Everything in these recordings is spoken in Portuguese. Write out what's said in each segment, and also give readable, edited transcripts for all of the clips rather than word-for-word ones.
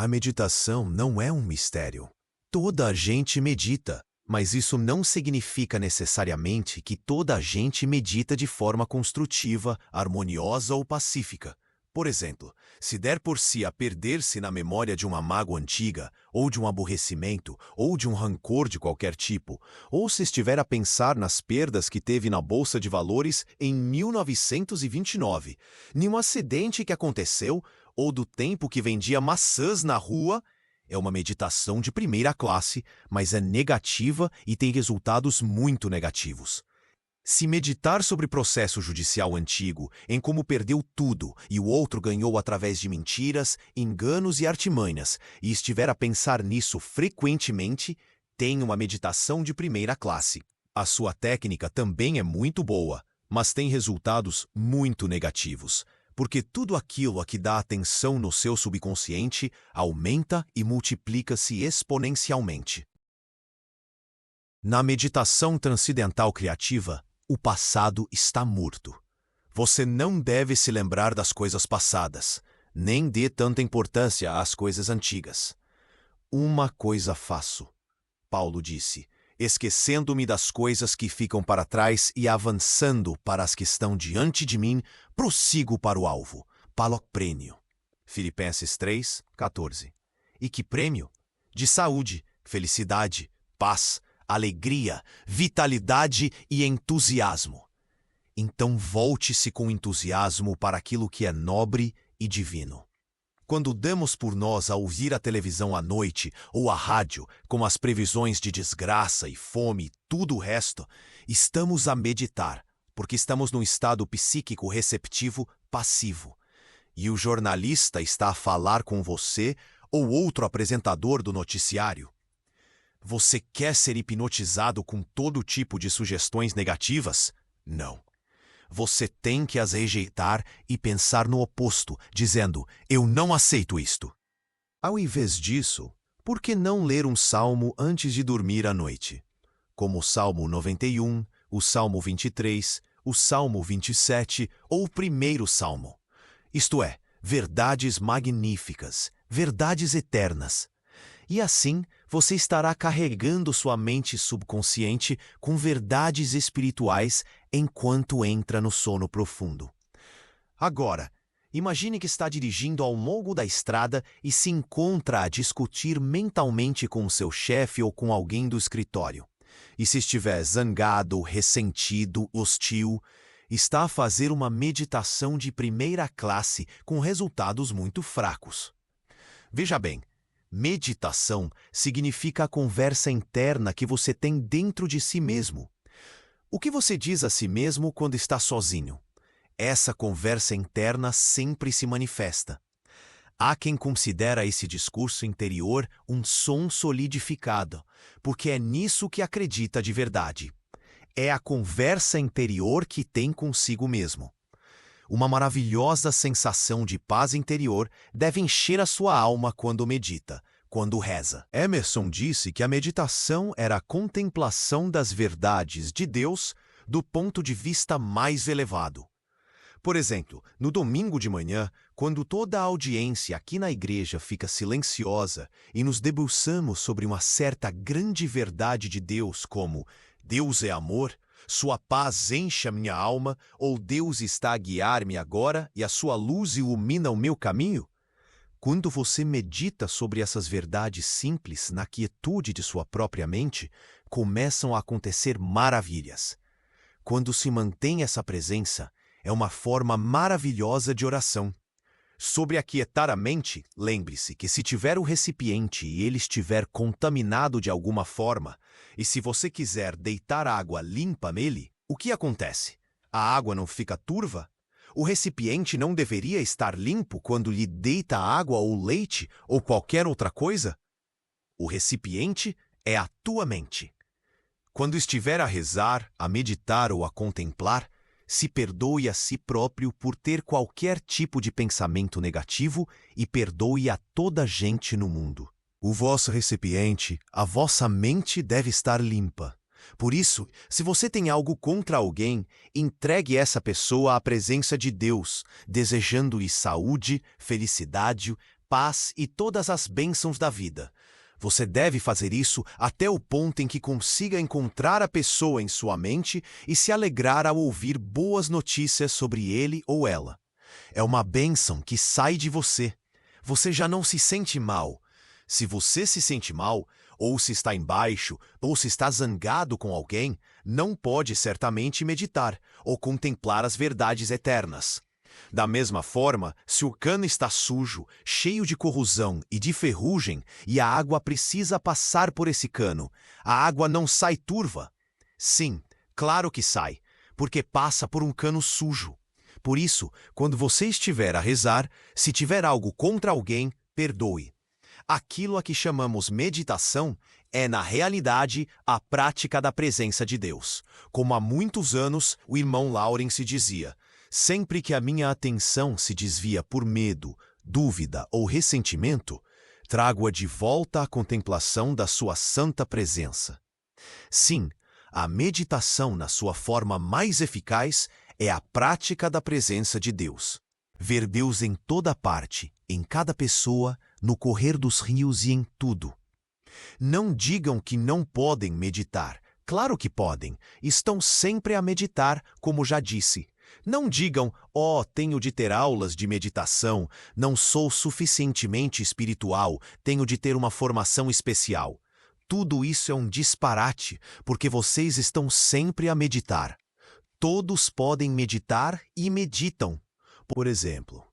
A meditação não é um mistério. Toda a gente medita, mas isso não significa necessariamente que toda a gente medita de forma construtiva, harmoniosa ou pacífica. Por exemplo, se der por si a perder-se na memória de uma mágoa antiga, ou de um aborrecimento, ou de um rancor de qualquer tipo, ou se estiver a pensar nas perdas que teve na Bolsa de Valores em 1929, nenhum acidente que aconteceu, ou do tempo que vendia maçãs na rua, é uma meditação de primeira classe, mas é negativa e tem resultados muito negativos. Se meditar sobre processo judicial antigo, em como perdeu tudo e o outro ganhou através de mentiras, enganos e artimanhas, e estiver a pensar nisso frequentemente, tem uma meditação de primeira classe. A sua técnica também é muito boa, mas tem resultados muito negativos, porque tudo aquilo a que dá atenção no seu subconsciente aumenta e multiplica-se exponencialmente. Na meditação transcendental criativa, o passado está morto. Você não deve se lembrar das coisas passadas, nem dê tanta importância às coisas antigas. Uma coisa faço, Paulo disse, esquecendo-me das coisas que ficam para trás e avançando para as que estão diante de mim, prossigo para o alvo, para o prêmio. Filipenses 3:14. E que prêmio? De saúde, felicidade, paz, alegria, vitalidade e entusiasmo. Então volte-se com entusiasmo para aquilo que é nobre e divino. Quando damos por nós a ouvir a televisão à noite ou a rádio, com as previsões de desgraça e fome e tudo o resto, estamos a meditar, porque estamos num estado psíquico receptivo passivo. E o jornalista está a falar com você ou outro apresentador do noticiário. Você quer ser hipnotizado com todo tipo de sugestões negativas? Não. Você tem que as rejeitar e pensar no oposto, dizendo, eu não aceito isto. Ao invés disso, por que não ler um salmo antes de dormir à noite? Como o Salmo 91, o Salmo 23, o Salmo 27 ou o primeiro Salmo. Isto é, verdades magníficas, verdades eternas. E assim, você estará carregando sua mente subconsciente com verdades espirituais enquanto entra no sono profundo. Agora, imagine que está dirigindo ao longo da estrada e se encontra a discutir mentalmente com o seu chefe ou com alguém do escritório. E se estiver zangado, ressentido, hostil, está a fazer uma meditação de primeira classe com resultados muito fracos. Veja bem, meditação significa a conversa interna que você tem dentro de si mesmo. O que você diz a si mesmo quando está sozinho? Essa conversa interna sempre se manifesta. Há quem considera esse discurso interior um som solidificado, porque é nisso que acredita de verdade. É a conversa interior que tem consigo mesmo. Uma maravilhosa sensação de paz interior deve encher a sua alma quando medita, quando reza. Emerson disse que a meditação era a contemplação das verdades de Deus do ponto de vista mais elevado. Por exemplo, no domingo de manhã, quando toda a audiência aqui na igreja fica silenciosa e nos debruçamos sobre uma certa grande verdade de Deus, como Deus é amor, sua paz enche a minha alma, ou Deus está a guiar-me agora e a sua luz ilumina o meu caminho? Quando você medita sobre essas verdades simples na quietude de sua própria mente, começam a acontecer maravilhas. Quando se mantém essa presença, é uma forma maravilhosa de oração. Sobre aquietar a mente, lembre-se que se tiver o recipiente e ele estiver contaminado de alguma forma, e se você quiser deitar água limpa nele, o que acontece? A água não fica turva? O recipiente não deveria estar limpo quando lhe deita água ou leite ou qualquer outra coisa? O recipiente é a tua mente. Quando estiver a rezar, a meditar ou a contemplar, se perdoe a si próprio por ter qualquer tipo de pensamento negativo e perdoe a toda gente no mundo. O vosso recipiente, a vossa mente deve estar limpa. Por isso, se você tem algo contra alguém, entregue essa pessoa à presença de Deus, desejando-lhe saúde, felicidade, paz e todas as bênçãos da vida. Você deve fazer isso até o ponto em que consiga encontrar a pessoa em sua mente e se alegrar ao ouvir boas notícias sobre ele ou ela. É uma bênção que sai de você. Você já não se sente mal. Se você se sente mal, ou se está embaixo, ou se está zangado com alguém, não pode certamente meditar ou contemplar as verdades eternas. Da mesma forma, se o cano está sujo, cheio de corrosão e de ferrugem, e a água precisa passar por esse cano, a água não sai turva. Sim, claro que sai, porque passa por um cano sujo. Por isso, quando você estiver a rezar, se tiver algo contra alguém, perdoe. Aquilo a que chamamos meditação é, na realidade, a prática da presença de Deus. Como há muitos anos o irmão Laurence dizia: sempre que a minha atenção se desvia por medo, dúvida ou ressentimento, trago-a de volta à contemplação da sua santa presença. Sim, a meditação na sua forma mais eficaz é a prática da presença de Deus. Ver Deus em toda parte, em cada pessoa, no correr dos rios e em tudo. Não digam que não podem meditar. Claro que podem. Estão sempre a meditar, como já disse. Não digam, tenho de ter aulas de meditação, não sou suficientemente espiritual, tenho de ter uma formação especial. Tudo isso é um disparate, porque vocês estão sempre a meditar. Todos podem meditar e meditam. Por exemplo,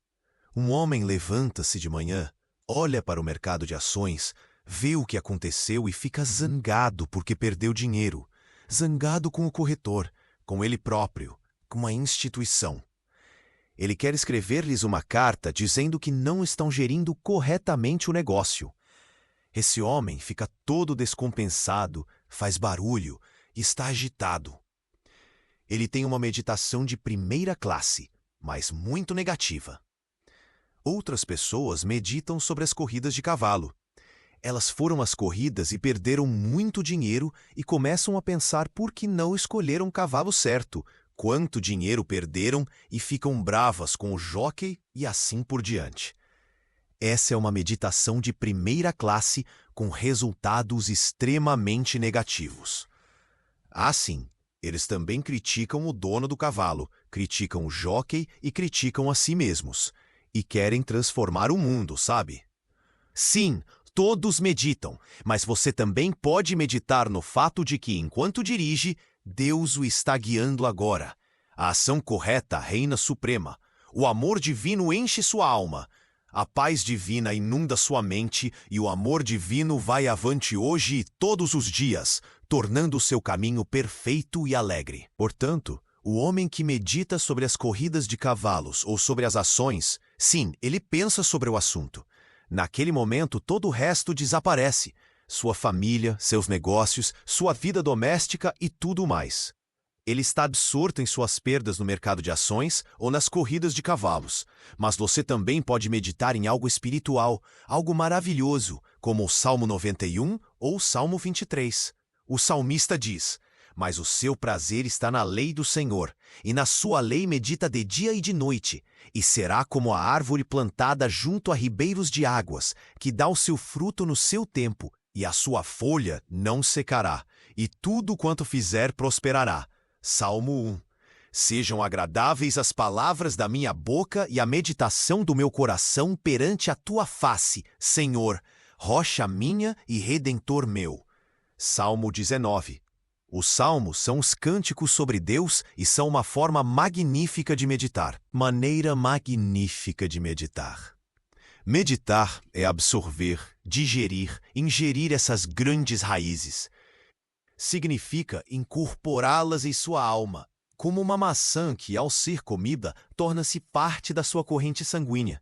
um homem levanta-se de manhã, olha para o mercado de ações, vê o que aconteceu e fica zangado porque perdeu dinheiro. Zangado com o corretor, com ele próprio, com a instituição. Ele quer escrever-lhes uma carta dizendo que não estão gerindo corretamente o negócio. Esse homem fica todo descompensado, faz barulho e está agitado. Ele tem uma meditação de primeira classe, mas muito negativa. Outras pessoas meditam sobre as corridas de cavalo. Elas foram às corridas e perderam muito dinheiro e começam a pensar por que não escolheram o cavalo certo, quanto dinheiro perderam e ficam bravas com o jockey e assim por diante. Essa é uma meditação de primeira classe com resultados extremamente negativos. Assim, eles também criticam o dono do cavalo, criticam o jockey e criticam a si mesmos. E querem transformar o mundo, sabe? Sim, todos meditam, mas você também pode meditar no fato de que, enquanto dirige, Deus o está guiando agora. A ação correta reina suprema. O amor divino enche sua alma. A paz divina inunda sua mente e o amor divino vai avante hoje e todos os dias, tornando o seu caminho perfeito e alegre. Portanto, o homem que medita sobre as corridas de cavalos ou sobre as ações, sim, ele pensa sobre o assunto. Naquele momento, todo o resto desaparece. Sua família, seus negócios, sua vida doméstica e tudo mais. Ele está absorto em suas perdas no mercado de ações ou nas corridas de cavalos. Mas você também pode meditar em algo espiritual, algo maravilhoso, como o Salmo 91 ou o Salmo 23. O salmista diz: mas o seu prazer está na lei do Senhor, e na sua lei medita de dia e de noite, e será como a árvore plantada junto a ribeiros de águas, que dá o seu fruto no seu tempo, e a sua folha não secará, e tudo quanto fizer prosperará. Salmo 1. Sejam agradáveis as palavras da minha boca e a meditação do meu coração perante a tua face, Senhor, rocha minha e redentor meu. Salmo 19. Os salmos são os cânticos sobre Deus e são uma forma magnífica de meditar. Maneira magnífica de meditar. Meditar é absorver, digerir, ingerir essas grandes raízes. Significa incorporá-las em sua alma, como uma maçã que, ao ser comida, torna-se parte da sua corrente sanguínea.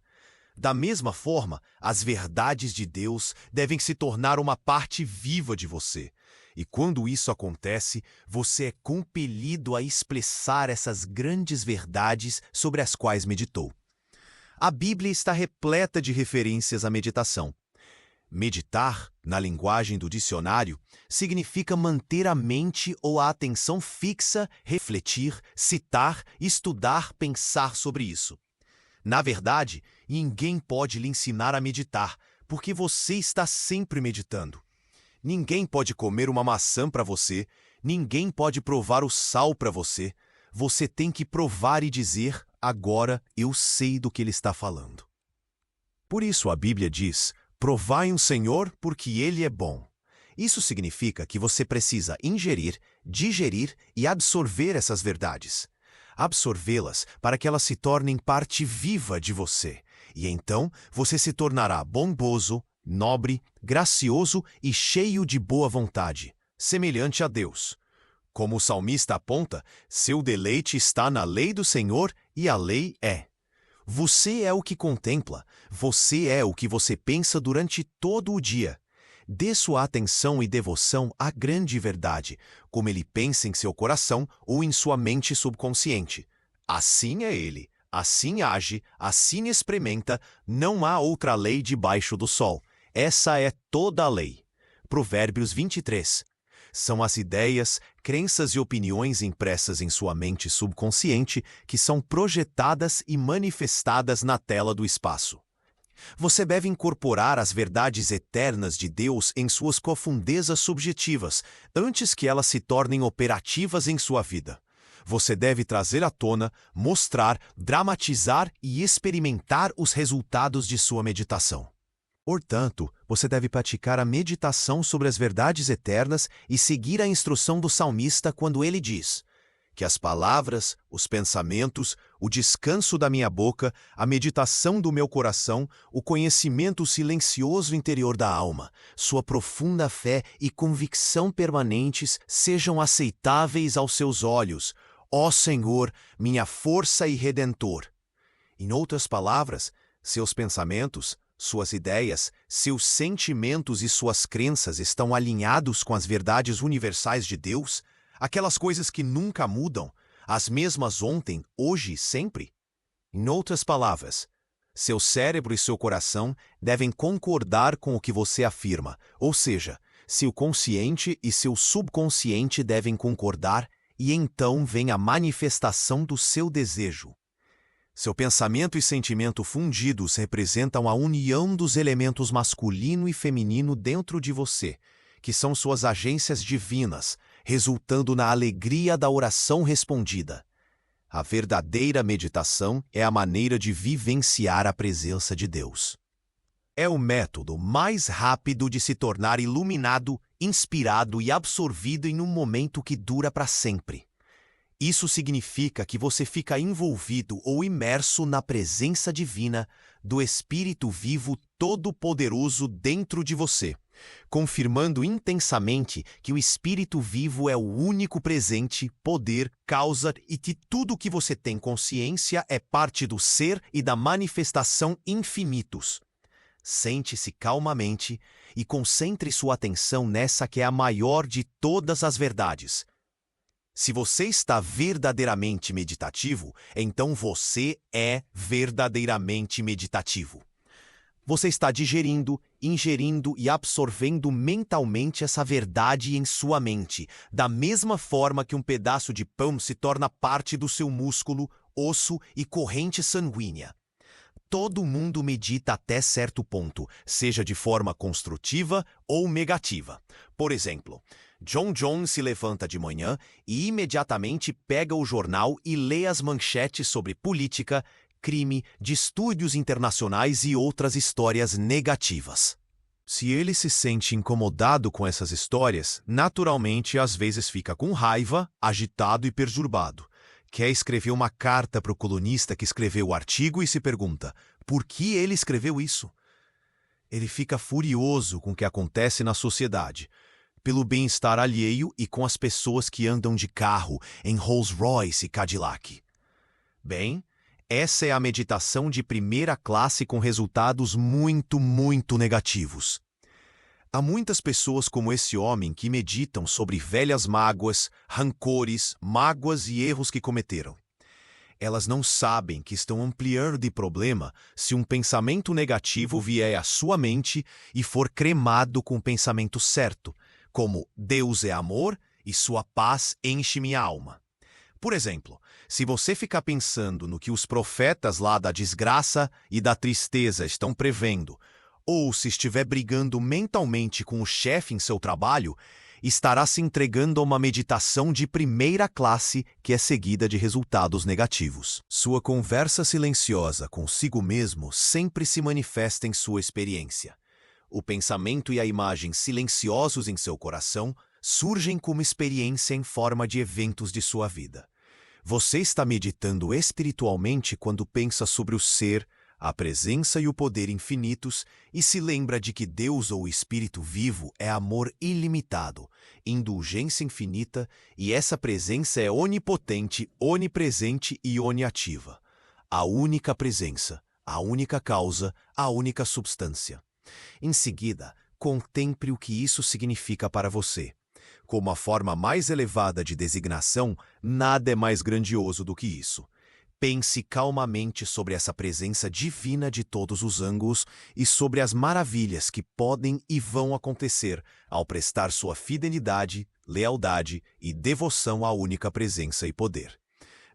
Da mesma forma, as verdades de Deus devem se tornar uma parte viva de você. E quando isso acontece, você é compelido a expressar essas grandes verdades sobre as quais meditou. A Bíblia está repleta de referências à meditação. Meditar, na linguagem do dicionário, significa manter a mente ou a atenção fixa, refletir, citar, estudar, pensar sobre isso. Na verdade, ninguém pode lhe ensinar a meditar, porque você está sempre meditando. Ninguém pode comer uma maçã para você, ninguém pode provar o sal para você. Você tem que provar e dizer, agora eu sei do que ele está falando. Por isso a Bíblia diz, provai um Senhor porque ele é bom. Isso significa que você precisa ingerir, digerir e absorver essas verdades. Absorvê-las para que elas se tornem parte viva de você. E então você se tornará bondoso, nobre, gracioso e cheio de boa vontade, semelhante a Deus. Como o salmista aponta, seu deleite está na lei do Senhor e a lei é. Você é o que contempla, você é o que você pensa durante todo o dia. Dê sua atenção e devoção à grande verdade, como ele pensa em seu coração ou em sua mente subconsciente. Assim é ele, assim age, assim experimenta, não há outra lei debaixo do sol. Essa é toda a lei. Provérbios 23. São as ideias, crenças e opiniões impressas em sua mente subconsciente que são projetadas e manifestadas na tela do espaço. Você deve incorporar as verdades eternas de Deus em suas profundezas subjetivas, antes que elas se tornem operativas em sua vida. Você deve trazer à tona, mostrar, dramatizar e experimentar os resultados de sua meditação. Portanto, você deve praticar a meditação sobre as verdades eternas e seguir a instrução do salmista quando ele diz: que as palavras, os pensamentos, o descanso da minha boca, a meditação do meu coração, o conhecimento silencioso interior da alma, sua profunda fé e convicção permanentes sejam aceitáveis aos seus olhos, ó Senhor, minha força e Redentor. Em outras palavras, seus pensamentos, suas ideias, seus sentimentos e suas crenças estão alinhados com as verdades universais de Deus, aquelas coisas que nunca mudam, as mesmas ontem, hoje e sempre? Em outras palavras, seu cérebro e seu coração devem concordar com o que você afirma, ou seja, seu consciente e seu subconsciente devem concordar e então vem a manifestação do seu desejo. Seu pensamento e sentimento fundidos representam a união dos elementos masculino e feminino dentro de você, que são suas agências divinas, resultando na alegria da oração respondida. A verdadeira meditação é a maneira de vivenciar a presença de Deus. É o método mais rápido de se tornar iluminado, inspirado e absorvido em um momento que dura para sempre. Isso significa que você fica envolvido ou imerso na presença divina do Espírito vivo todo-poderoso dentro de você, confirmando intensamente que o Espírito vivo é o único presente, poder, causa e que tudo que você tem consciência é parte do ser e da manifestação infinitos. Sente-se calmamente e concentre sua atenção nessa que é a maior de todas as verdades. Se você está verdadeiramente meditativo, então você é verdadeiramente meditativo. Você está digerindo, ingerindo e absorvendo mentalmente essa verdade em sua mente, da mesma forma que um pedaço de pão se torna parte do seu músculo, osso e corrente sanguínea. Todo mundo medita até certo ponto, seja de forma construtiva ou negativa. Por exemplo, John Jones se levanta de manhã e imediatamente pega o jornal e lê as manchetes sobre política, crime, distúrbios internacionais e outras histórias negativas. Se ele se sente incomodado com essas histórias, naturalmente às vezes fica com raiva, agitado e perturbado. Quer escrever uma carta para o colunista que escreveu o artigo e se pergunta: por que ele escreveu isso? Ele fica furioso com o que acontece na sociedade, pelo bem-estar alheio e com as pessoas que andam de carro em Rolls-Royce e Cadillac. Bem, essa é a meditação de primeira classe com resultados muito, muito negativos. Há muitas pessoas como esse homem que meditam sobre velhas mágoas, rancores, mágoas e erros que cometeram. Elas não sabem que estão ampliando de problema se um pensamento negativo vier à sua mente e for cremado com o pensamento certo, como Deus é amor e sua paz enche minha alma. Por exemplo, se você ficar pensando no que os profetas lá da desgraça e da tristeza estão prevendo, ou se estiver brigando mentalmente com o chefe em seu trabalho, estará se entregando a uma meditação de primeira classe que é seguida de resultados negativos. Sua conversa silenciosa consigo mesmo sempre se manifesta em sua experiência. O pensamento e a imagem silenciosos em seu coração surgem como experiência em forma de eventos de sua vida. Você está meditando espiritualmente quando pensa sobre o ser, a presença e o poder infinitos e se lembra de que Deus ou o Espírito vivo é amor ilimitado, indulgência infinita e essa presença é onipotente, onipresente e oniativa. A única presença, a única causa, a única substância. Em seguida, contemple o que isso significa para você. Como a forma mais elevada de designação, nada é mais grandioso do que isso. Pense calmamente sobre essa presença divina de todos os ângulos e sobre as maravilhas que podem e vão acontecer ao prestar sua fidelidade, lealdade e devoção à única presença e poder.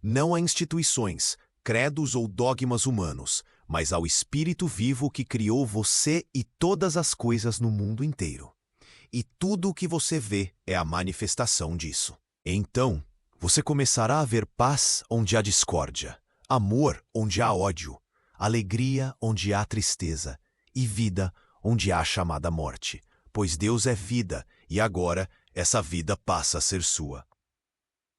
Não a instituições, credos ou dogmas humanos, mas ao Espírito vivo que criou você e todas as coisas no mundo inteiro. E tudo o que você vê é a manifestação disso. Então, você começará a ver paz onde há discórdia, amor onde há ódio, alegria onde há tristeza e vida onde há a chamada morte, pois Deus é vida e agora essa vida passa a ser sua.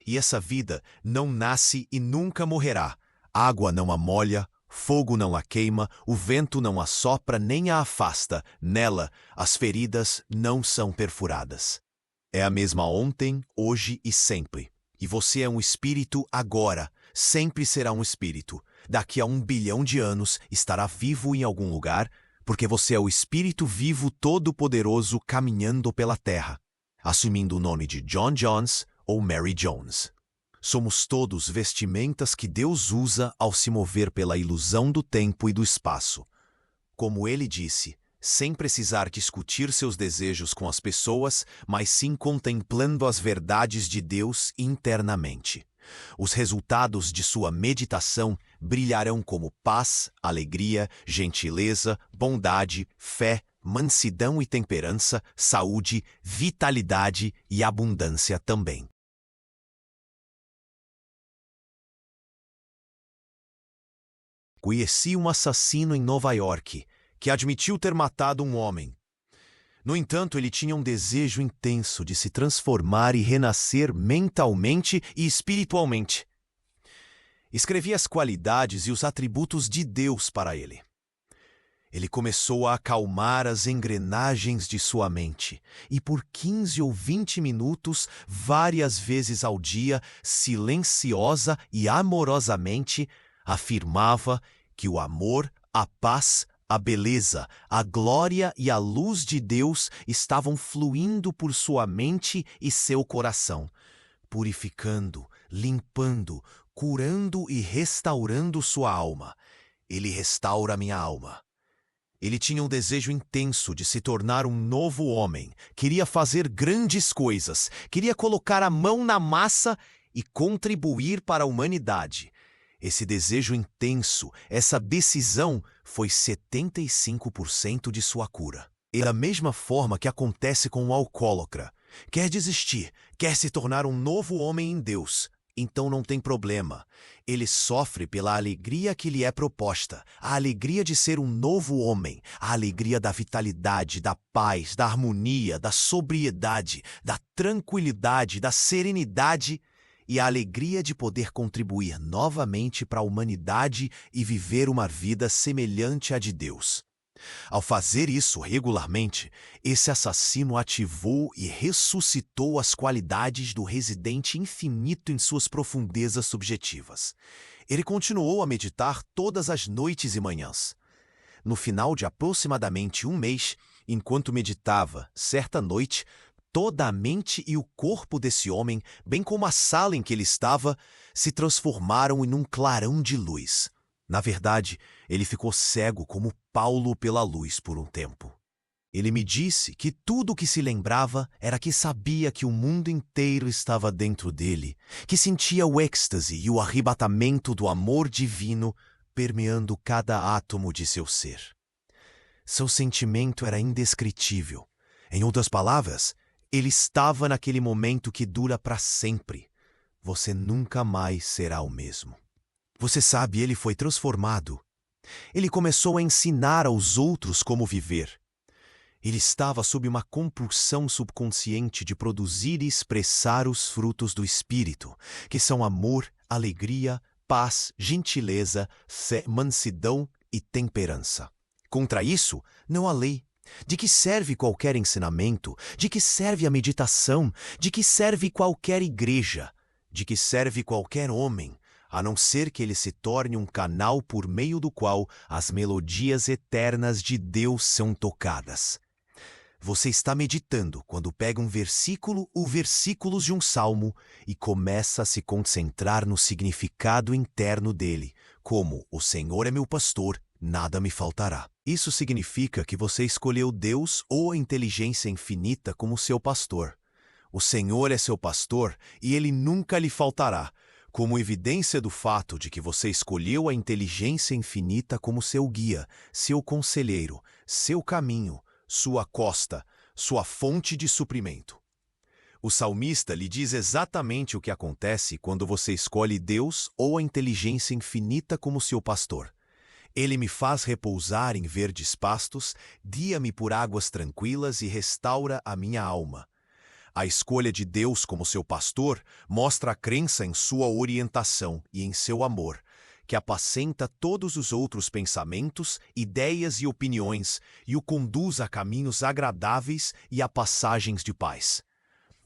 E essa vida não nasce e nunca morrerá. Água não a molha, fogo não a queima, o vento não a sopra nem a afasta. Nela, as feridas não são perfuradas. É a mesma ontem, hoje e sempre. E você é um espírito agora, sempre será um espírito. Daqui a 1 bilhão de anos estará vivo em algum lugar, porque você é o espírito vivo todo-poderoso caminhando pela terra, assumindo o nome de John Jones ou Mary Jones. Somos todos vestimentas que Deus usa ao se mover pela ilusão do tempo e do espaço. Como ele disse, sem precisar discutir seus desejos com as pessoas, mas sim contemplando as verdades de Deus internamente. Os resultados de sua meditação brilharão como paz, alegria, gentileza, bondade, fé, mansidão e temperança, saúde, vitalidade e abundância também. Conheci um assassino em Nova York que admitiu ter matado um homem. No entanto, ele tinha um desejo intenso de se transformar e renascer mentalmente e espiritualmente. Escrevi as qualidades e os atributos de Deus para ele. Ele começou a acalmar as engrenagens de sua mente e por 15 ou 20 minutos, várias vezes ao dia, silenciosa e amorosamente, afirmava que o amor, a paz, a beleza, a glória e a luz de Deus estavam fluindo por sua mente e seu coração, purificando, limpando, curando e restaurando sua alma. Ele restaura minha alma. Ele tinha um desejo intenso de se tornar um novo homem, queria fazer grandes coisas, queria colocar a mão na massa e contribuir para a humanidade. Esse desejo intenso, essa decisão, foi 75% de sua cura. E da mesma forma que acontece com o alcoólatra, quer desistir, quer se tornar um novo homem em Deus, então não tem problema. Ele sofre pela alegria que lhe é proposta, a alegria de ser um novo homem, a alegria da vitalidade, da paz, da harmonia, da sobriedade, da tranquilidade, da serenidade e a alegria de poder contribuir novamente para a humanidade e viver uma vida semelhante à de Deus. Ao fazer isso regularmente, esse assassino ativou e ressuscitou as qualidades do residente infinito em suas profundezas subjetivas. Ele continuou a meditar todas as noites e manhãs. No final de aproximadamente 1 mês, enquanto meditava, certa noite, toda a mente e o corpo desse homem, bem como a sala em que ele estava, se transformaram em um clarão de luz. Na verdade, ele ficou cego como Paulo pela luz por um tempo. Ele me disse que tudo o que se lembrava era que sabia que o mundo inteiro estava dentro dele, que sentia o êxtase e o arrebatamento do amor divino permeando cada átomo de seu ser. Seu sentimento era indescritível. Em outras palavras, ele estava naquele momento que dura para sempre. Você nunca mais será o mesmo. Você sabe, ele foi transformado. Ele começou a ensinar aos outros como viver. Ele estava sob uma compulsão subconsciente de produzir e expressar os frutos do Espírito, que são amor, alegria, paz, gentileza, fé, mansidão e temperança. Contra isso, não há lei. De que serve qualquer ensinamento? De que serve a meditação? De que serve qualquer igreja? De que serve qualquer homem? A não ser que ele se torne um canal por meio do qual as melodias eternas de Deus são tocadas. Você está meditando quando pega um versículo ou versículos de um salmo e começa a se concentrar no significado interno dele, como o Senhor é meu pastor, nada me faltará. Isso significa que você escolheu Deus ou a inteligência infinita como seu pastor. O Senhor é seu pastor e ele nunca lhe faltará, como evidência do fato de que você escolheu a inteligência infinita como seu guia, seu conselheiro, seu caminho, sua costa, sua fonte de suprimento. O salmista lhe diz exatamente o que acontece quando você escolhe Deus ou a inteligência infinita como seu pastor. Ele me faz repousar em verdes pastos, guia-me por águas tranquilas e restaura a minha alma. A escolha de Deus como seu pastor mostra a crença em sua orientação e em seu amor, que apacenta todos os outros pensamentos, ideias e opiniões e o conduz a caminhos agradáveis e a passagens de paz.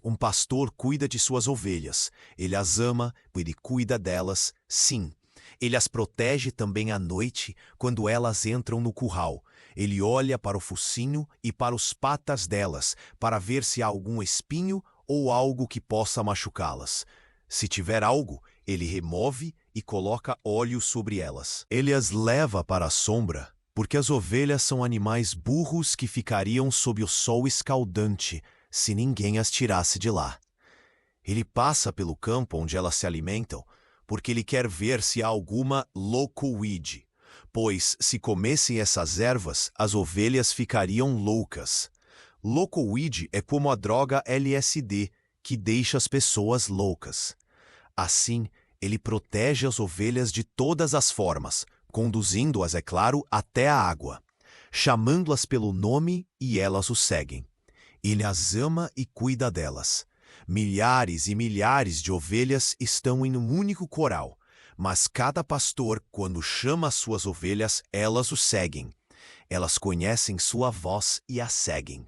Um pastor cuida de suas ovelhas, ele as ama, ele cuida delas, sim. Ele as protege também à noite, quando elas entram no curral. Ele olha para o focinho e para os patas delas, para ver se há algum espinho ou algo que possa machucá-las. Se tiver algo, ele remove e coloca óleo sobre elas. Ele as leva para a sombra, porque as ovelhas são animais burros que ficariam sob o sol escaldante se ninguém as tirasse de lá. Ele passa pelo campo onde elas se alimentam, porque ele quer ver se há alguma locoweed, pois se comessem essas ervas, as ovelhas ficariam loucas. Locoweed é como a droga LSD, que deixa as pessoas loucas. Assim, ele protege as ovelhas de todas as formas, conduzindo-as, é claro, até a água, chamando-as pelo nome e elas o seguem. Ele as ama e cuida delas. Milhares e milhares de ovelhas estão em um único coral, mas cada pastor, quando chama as suas ovelhas, elas o seguem. Elas conhecem sua voz e a seguem.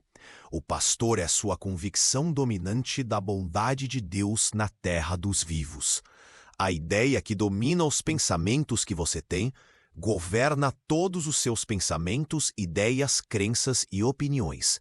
O pastor é sua convicção dominante da bondade de Deus na terra dos vivos. A ideia que domina os pensamentos que você tem governa todos os seus pensamentos, ideias, crenças e opiniões.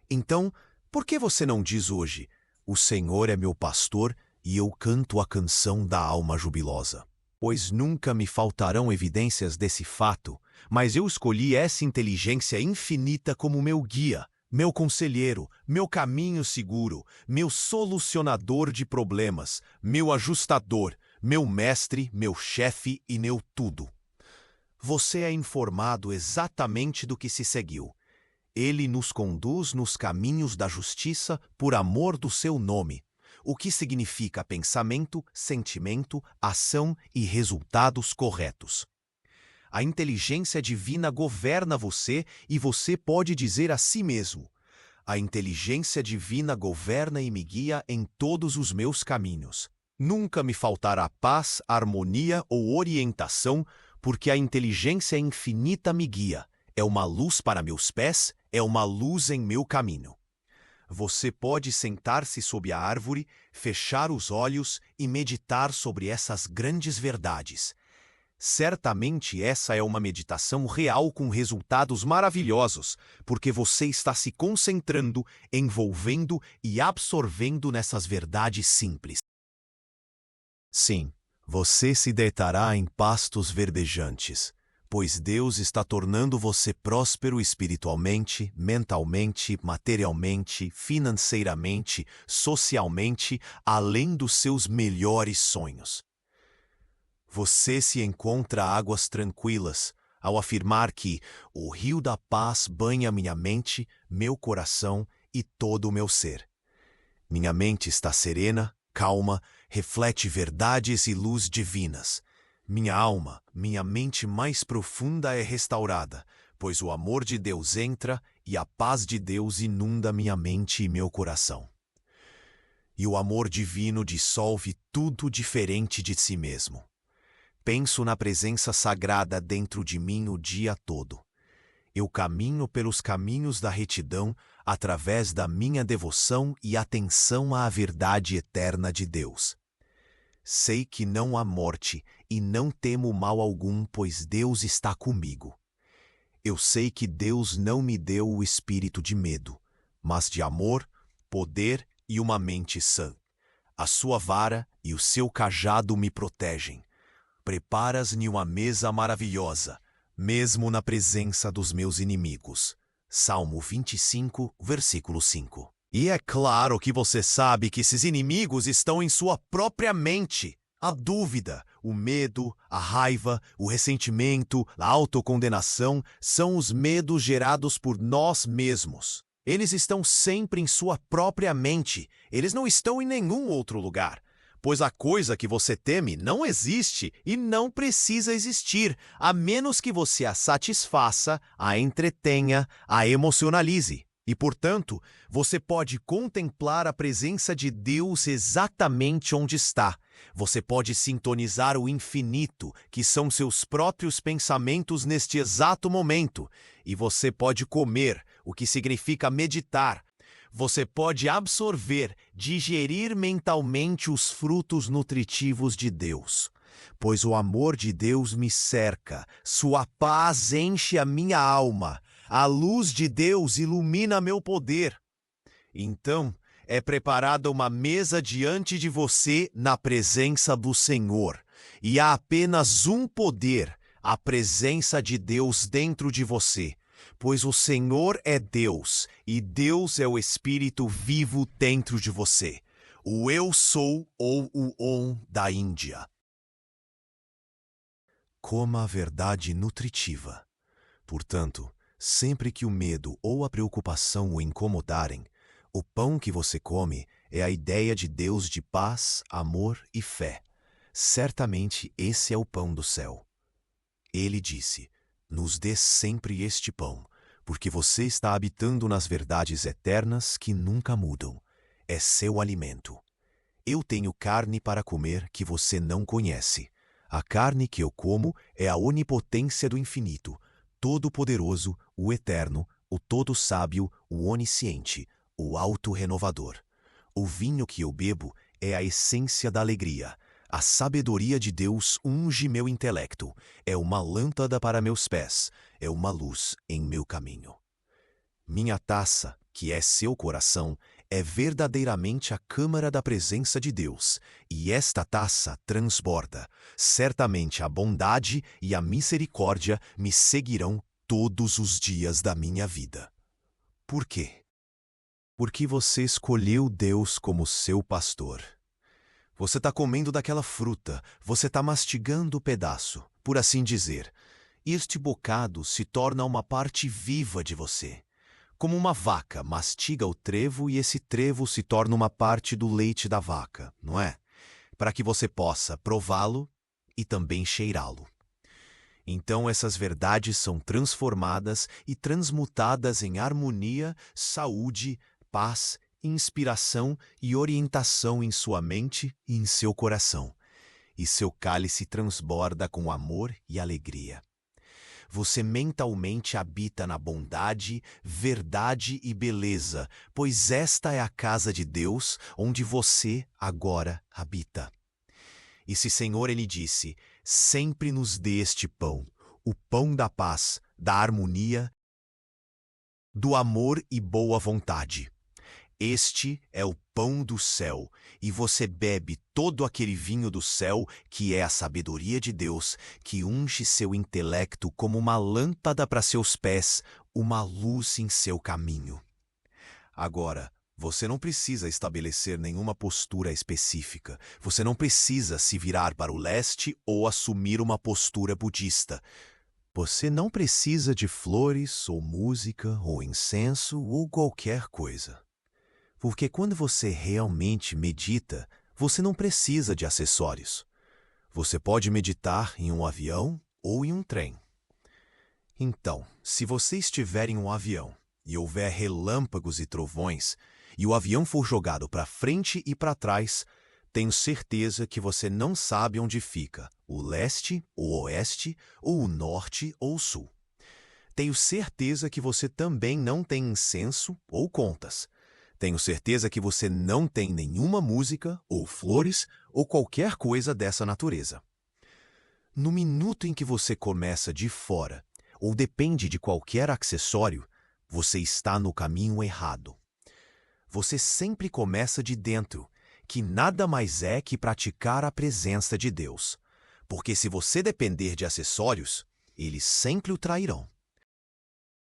Então, por que você não diz hoje: o Senhor é meu pastor e eu canto a canção da alma jubilosa? Pois nunca me faltarão evidências desse fato, mas eu escolhi essa inteligência infinita como meu guia, meu conselheiro, meu caminho seguro, meu solucionador de problemas, meu ajustador, meu mestre, meu chefe e meu tudo. Você é informado exatamente do que se seguiu. Ele nos conduz nos caminhos da justiça por amor do seu nome, o que significa pensamento, sentimento, ação e resultados corretos. A inteligência divina governa você e você pode dizer a si mesmo: a inteligência divina governa e me guia em todos os meus caminhos. Nunca me faltará paz, harmonia ou orientação, porque a inteligência infinita me guia. É uma luz para meus pés, é uma luz em meu caminho. Você pode sentar-se sob a árvore, fechar os olhos e meditar sobre essas grandes verdades. Certamente essa é uma meditação real com resultados maravilhosos, porque você está se concentrando, envolvendo e absorvendo nessas verdades simples. Sim, você se deitará em pastos verdejantes, pois Deus está tornando você próspero espiritualmente, mentalmente, materialmente, financeiramente, socialmente, além dos seus melhores sonhos. Você se encontra águas tranquilas ao afirmar que o rio da paz banha minha mente, meu coração e todo o meu ser. Minha mente está serena, calma, reflete verdades e luz divinas. Minha alma, minha mente mais profunda é restaurada, pois o amor de Deus entra e a paz de Deus inunda minha mente e meu coração. E o amor divino dissolve tudo diferente de si mesmo. Penso na presença sagrada dentro de mim o dia todo. Eu caminho pelos caminhos da retidão através da minha devoção e atenção à verdade eterna de Deus. Sei que não há morte e não temo mal algum, pois Deus está comigo. Eu sei que Deus não me deu o espírito de medo, mas de amor, poder e uma mente sã. A sua vara e o seu cajado me protegem. Preparas-me uma mesa maravilhosa, mesmo na presença dos meus inimigos. Salmo 25, versículo 5. E é claro que você sabe que esses inimigos estão em sua própria mente. A dúvida, o medo, a raiva, o ressentimento, a autocondenação são os medos gerados por nós mesmos. Eles estão sempre em sua própria mente. Eles não estão em nenhum outro lugar. Pois a coisa que você teme não existe e não precisa existir, a menos que você a satisfaça, a entretenha, a emocionalize. E, portanto, você pode contemplar a presença de Deus exatamente onde está. Você pode sintonizar o infinito, que são seus próprios pensamentos neste exato momento. E você pode comer, o que significa meditar. Você pode absorver, digerir mentalmente os frutos nutritivos de Deus. Pois o amor de Deus me cerca, sua paz enche a minha alma, a luz de Deus ilumina meu poder. Então, é preparada uma mesa diante de você na presença do Senhor, e há apenas um poder, a presença de Deus dentro de você. Pois o Senhor é Deus, e Deus é o Espírito vivo dentro de você, o Eu Sou ou o Om da Índia. Coma a verdade nutritiva. Portanto, sempre que o medo ou a preocupação o incomodarem, o pão que você come é a ideia de Deus de paz, amor e fé. Certamente esse é o pão do céu. Ele disse: nos dê sempre este pão, porque você está habitando nas verdades eternas que nunca mudam. É seu alimento. Eu tenho carne para comer que você não conhece. A carne que eu como é a onipotência do infinito, todo-poderoso, o eterno, o todo-sábio, o onisciente, o auto-renovador. O vinho que eu bebo é a essência da alegria. A sabedoria de Deus unge meu intelecto, é uma lâmpada para meus pés, é uma luz em meu caminho. Minha taça, que é seu coração, é verdadeiramente a câmara da presença de Deus, e esta taça transborda. Certamente a bondade e a misericórdia me seguirão todos os dias da minha vida. Por quê? Porque você escolheu Deus como seu pastor. Você está comendo daquela fruta, você está mastigando o pedaço, por assim dizer. Este bocado se torna uma parte viva de você. Como uma vaca mastiga o trevo e esse trevo se torna uma parte do leite da vaca, não é? Para que você possa prová-lo e também cheirá-lo. Então essas verdades são transformadas e transmutadas em harmonia, saúde, paz, inspiração e orientação em sua mente e em seu coração. E seu cálice transborda com amor e alegria. Você mentalmente habita na bondade, verdade e beleza, pois esta é a casa de Deus, onde você agora habita. E se Senhor, ele disse, sempre nos dê este pão, o pão da paz, da harmonia, do amor e boa vontade. Este é o pão do céu, e você bebe todo aquele vinho do céu, que é a sabedoria de Deus, que unge seu intelecto como uma lâmpada para seus pés, uma luz em seu caminho. Agora, você não precisa estabelecer nenhuma postura específica. Você não precisa se virar para o leste ou assumir uma postura budista. Você não precisa de flores, ou música, ou incenso, ou qualquer coisa. Porque quando você realmente medita, você não precisa de acessórios. Você pode meditar em um avião ou em um trem. Então, se você estiver em um avião e houver relâmpagos e trovões, e o avião for jogado para frente e para trás, tenho certeza que você não sabe onde fica, o leste, o oeste, ou o norte ou o sul. Tenho certeza que você também não tem incenso ou contas. Tenho certeza que você não tem nenhuma música, ou flores, ou qualquer coisa dessa natureza. No minuto em que você começa de fora, ou depende de qualquer acessório, você está no caminho errado. Você sempre começa de dentro, que nada mais é que praticar a presença de Deus. Porque se você depender de acessórios, eles sempre o trairão.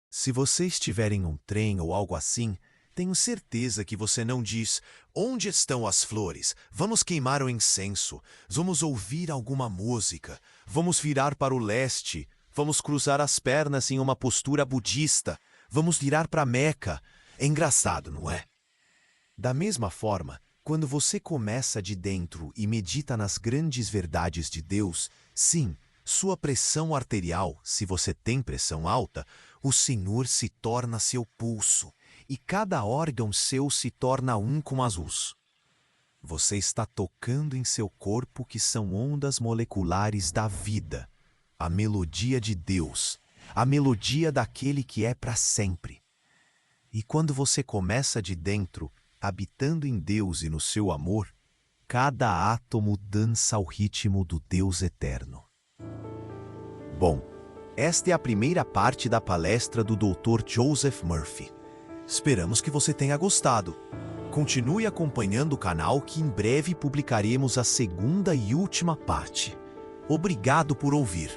Se você estiver em um trem ou algo assim, tenho certeza que você não diz: onde estão as flores? Vamos queimar o incenso. Vamos ouvir alguma música. Vamos virar para o leste. Vamos cruzar as pernas em uma postura budista. Vamos virar para Meca. É engraçado, não é? Da mesma forma, quando você começa de dentro e medita nas grandes verdades de Deus, sim, sua pressão arterial, se você tem pressão alta, o Senhor se torna seu pulso, e cada órgão seu se torna um com as luz. Você está tocando em seu corpo, que são ondas moleculares da vida, a melodia de Deus, a melodia daquele que é para sempre. E quando você começa de dentro, habitando em Deus e no seu amor, cada átomo dança ao ritmo do Deus eterno. Bom, esta é a primeira parte da palestra do Dr. Joseph Murphy. Esperamos que você tenha gostado. Continue acompanhando o canal, que em breve publicaremos a segunda e última parte. Obrigado por ouvir.